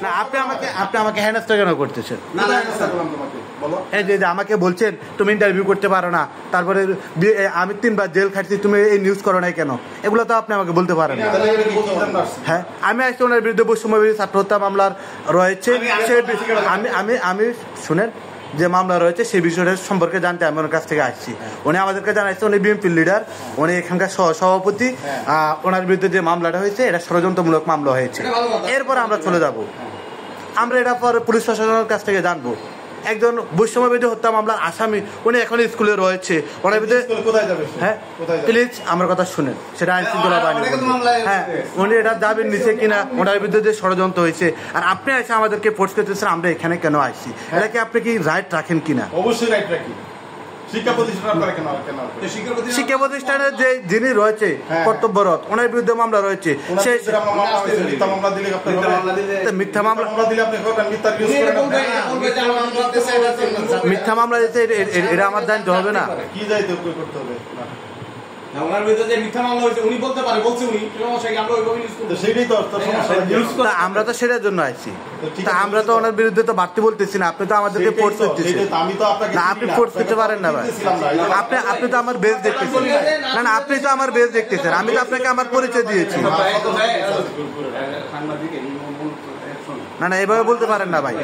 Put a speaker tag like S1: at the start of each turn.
S1: না আপনি আমাকে হেনস্থা কেন করতেছেন? এই যে আমাকে বলছেন তুমি ইন্টারভিউ করতে পারো না, তারপরে আমি 3 বার জেল খাটছি, তুমি এই নিউজ করো নাই কেন? এগুলো তো আপনি আমাকে বলতে পারেন না। হ্যাঁ, আমি আজকে ওনার বিরুদ্ধে বৈষম্যবিরোধী ছাত্র হত্যা মামলার রয়েছে, আমি শুনেন যে মামলা রয়েছে সেই বিষয়টা সম্পর্কে জানতে আমি ওনার কাছ থেকে আসছি। উনি আমাদেরকে জানাইছে উনি বিএনপির লিডার, উনি এখানকার সভাপতি। ওনার বিরুদ্ধে যে মামলাটা হয়েছে এটা ষড়যন্ত্রমূলক মামলা হয়েছে। এরপর আমরা চলে যাব, আমরা এটা পরে পুলিশ প্রশাসনের কাছ থেকে জানবো। একজন বৈষম্যবিরোধী হত্যা মামলার আসামি, উনি এখন স্কুলে রয়েছে, ওনার বিরুদ্ধে হ্যাঁ প্লিজ আমার কথা শুনেন, সেটা আইন শৃঙ্খলা বাহিনী। হ্যাঁ, উনি এটা দাবির নিচে কিনা ওনার বিরুদ্ধে যে ষড়যন্ত্র হয়েছে, আর আপনি এসে আমাদেরকে ফোর্স করতেছেন আমরা এখানে কেন আসছি, এটা কি আপনি কি রাইট রাখেন কিনা?
S2: অবশ্যই রাইট রাখি।
S1: শিক্ষা প্রতিষ্ঠানের যে যিনি রয়েছে কর্তব্যরত, ওনার বিরুদ্ধে মামলা রয়েছে, মিথ্যা মামলা দিতে এটা আমার জানতে হবে না?
S2: কি যাইতে করতে হবে?
S1: আমরা তো সেটার জন্য আইছি, আমরা তো ওনার বিরুদ্ধে তো বাড়তি বলতেছি না, আপনি তো আমাদেরকে ফোর্স করতেছেন। আপনি ফোর্স করতে পারেন না ভাই, আপনি তো আমার বেস দেখতেছেন। না আপনি তো আমার বেস দেখতেছেন, আমি তো আপনাকে আমার পরিচয় দিয়েছি। না এভাবে বলতে পারেন না ভাই।